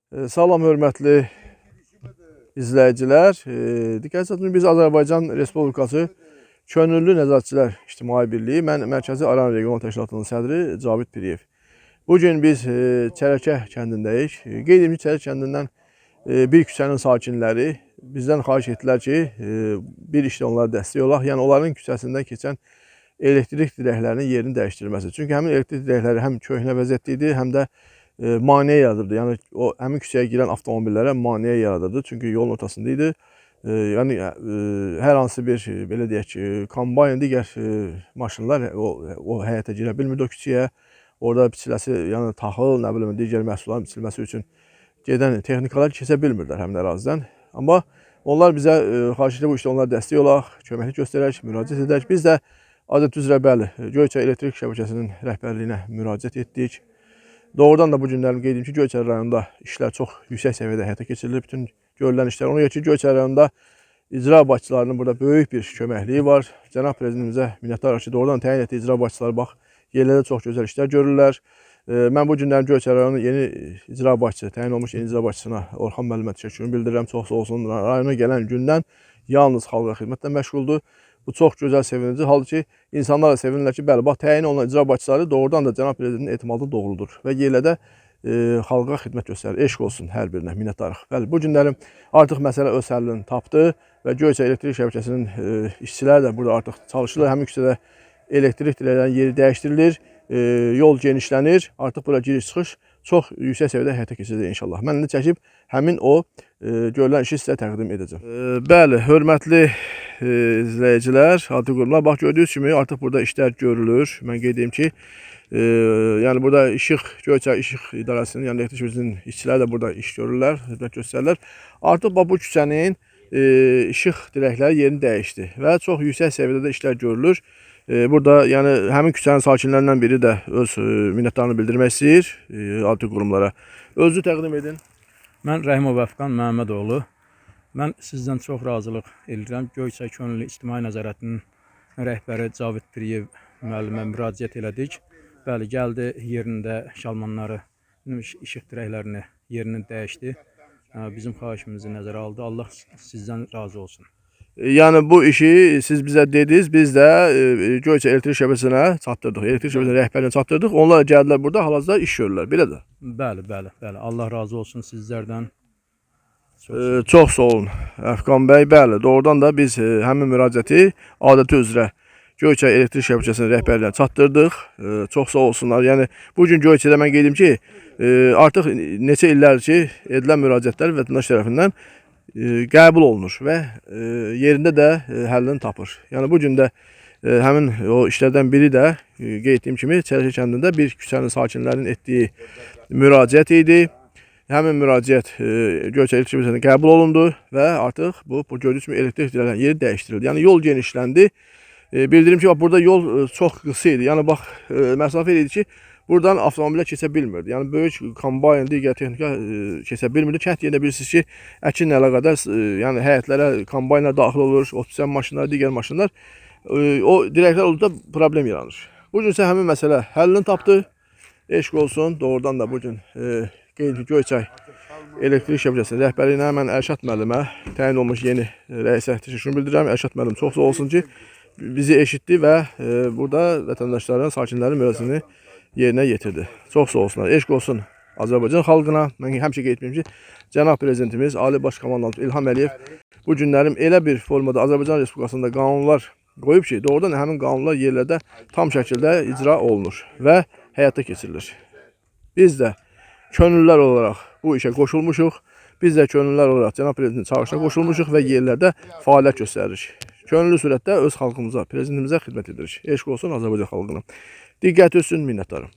Salam hörmətli izləyicilər. Diqqət çəkdiyiniz biz Azərbaycan Respublikası Könüllü Nəzarətçilər İctimai Birliyi, mən Mərkəzi Aran Regional Təşkilatının sədri Cavid Piriyev. Bugün biz Çərəkə kəndindəyik. Qeyd edim ki, Çərək kəndindən bir küçənin sakinləri bizdən xahiş etdilər ki, bir işlə onlara dəstək olaq. Yəni onların küçəsindən keçən elektrik dirəklərinin yerini dəyişdirilməsi. Çünki həmin elektrik dirəkləri həm köhnə vəziyyətdə idi, həm də maneə yaradırdı. Yəni o həmin küçəyə girən avtomobillərə maneə yaradırdı. Çünki yolun ortasında idi. Yəni hər hansı bir belə deyək ki, kombayn, digər maşınlar o həyətə girə bilmirdi o küçəyə. Orada biçiləsi, yəni taxıl, nə bilim, digər məhsulların biçilməsi üçün gedən texnikalar keçə bilmirdilər həmin ərazidən. Amma onlar bizə xahiş edir bu işdə onlara dəstək olaq, köməklik göstərək, müraciət edək. Biz də adət üzrə bəli, Göyçay elektrik şəbəkəsinin rəhbərliyinə müraciət etdik. Doğrudan da bu günlərim qeyd edim ki, Göyçay rayonunda işlər çox yüksək səviyyədə həyata keçirilir. Bütün görülən işlər. Ona görə ki, Göyçay rayonunda icra başçılarının burada böyük bir köməkliyi var. Cənab prezidentimizə minnətdarıq ki, doğrudan təyin etdiyi icra başçıları bax, yerlərdə çox gözəl işlər görürlər. Mən bu günlərim Göyçay rayonunun yeni icra başçısı, təyin olmuş yeni icra başçısına Orxan müəllimə təşəkkürümü bildirirəm. Çox sağ olsun. Rayona gələn gündən yalnız xalqa xidmətlə məşğuldur. Bu çox gözəl, sevinici. Halbuki insanlar da sevinirlər ki, bəli, bax, təyin olunan icra başçıları doğrudan da cənab prezidentin etimadı doğrudur və yerlərdə xalqa xidmət göstərir. Eşq olsun hər birinə, minnətdarıq. Bəli, bu günlərim artıq məsələ öz həllini tapdı və Göyçay elektrik şəbəkəsinin işçiləri də burada artıq çalışırlar. Həmin küçədə elektrik dirəklərinin yeri dəyişdirilir, yol genişlənir. Artıq bura giriş-çıxış çox yüksək səviyyədə həyata keçiriləcək inşallah. Mən indi çəkib həmin o görülən işi sizə təqdim edəcəm. Bəli, hörmətli izləyicilər, adi qurumlar, bax, gördüyünüz kimi artıq burada işlər görülür. Mən qeyd edeyim ki, yəni burada Göyçay İşıq İdarəsinin, yəni elektrik şəbəkəsinin işçiləri də burada iş görürlər, xidmət göstərirlər. Artıq bax, bu küçənin işıq dirəkləri yerini dəyişdi və çox yüksək səviyyədə işlər görülür. Burada yəni həmin küçənin sakinlərindən biri də öz minnətdarlığını bildirmək istəyir adi qurumlara. Özünü təqdim edin. Mən Rəhimov Əfqan Məhəmmədoğlu. Mən sizdən çox razılıq edirəm. Göyçay Könüllü İctimai Nəzarətinin rəhbəri Cavid Piriyev müəllimə müraciət elədik. Bəli, gəldi yerində şalmanları, işıq dirəklərini yerini dəyişdi. Bizim xahişimizi nəzərə aldı. Allah sizdən razı olsun. Yəni bu işi siz bizə dediniz, biz də Göyçay elektrik şəbəkəsinə çatdırdıq. Elektrik şəbəkəsinin rəhbərinə çatdırdıq. Onlar gəldilər burada, hal-hazırda iş görürlər. Belə də. Bəli, bəli, bəli. Allah razı olsun sizlərdən. Çox sağ olun Əfqan bəy. Bəli, doğrudan da biz həmin müraciəti adəti üzrə Göyçay elektrik şəbəkəsinin rəhbərlərinə çatdırdıq. Çox sağ olsunlar. Yəni bu gün Göyçayda mən qeyd edim ki, artıq neçə illərdir ki, edilən müraciətlər vətəndaş tərəfindən qəbul olunur və yerində də həllini tapır. Yəni bu gün də həmin o işlərdən biri də qeyd etdiyim kimi Çərəkə kəndində bir küçənin sakinlərinin etdiyi müraciət idi. Həmin müraciət Göyçay elektrik şəbəkəsində qəbul olundu və artıq bu gördüyünüz kimi elektrik dirəklərinin yeri dəyişdirildi. Yəni yol genişləndi. Bildirim ki, bax, burada yol çox qısa idi. Yəni bax, məsafə idi ki, buradan avtomobillər keçə bilmirdi. Yəni böyük kombayn, digər texnika keçə bilmirdi. Kənd yerində bilirsiniz ki, əkinlə əlaqədar yəni həyətlərə kombaynlar daxil olur, otçusan maşınlar, digər maşınlar. O dirəklər olduqda problem yaranır. Bu gün isə həmin məsələ həllini tapdı. Eşq olsun. Doğrudan da bu gün Göyçay elektrik şəbəkəsinin rəhbərliyinə mən Ərşad müəllimə təyin olmuş yeni rəisə təşəkkürümü bildirirəm. Ərşad müəllim çox sağ olsun ki, bizi eşitdi və burada vətəndaşların, sakinlərin müraciətini yerinə yetirdi. Çox sağ olsunlar. Eşq olsun Azərbaycan xalqına. Mən həmişə qeyd etməyim ki, cənab prezidentimiz Ali Baş Komandanımız İlham Əliyev bu günlərim elə bir formada Azərbaycan Respublikasında qanunlar qoyub ki, doğrudan həmin qanunlar yerlərdə tam şəkildə icra olunur və həyata keçirilir. Biz də könüllülər olaraq bu işə qoşulmuşuq. Biz də könüllülər olaraq cənab prezidentin çağırışına qoşulmuşuq və yerlərdə fəaliyyət göstəririk. Könüllü surətdə öz xalqımıza, prezidentimizə xidmət edirik. Eşq olsun Azərbaycan xalqına. Diqqət etsin, minnətdarım.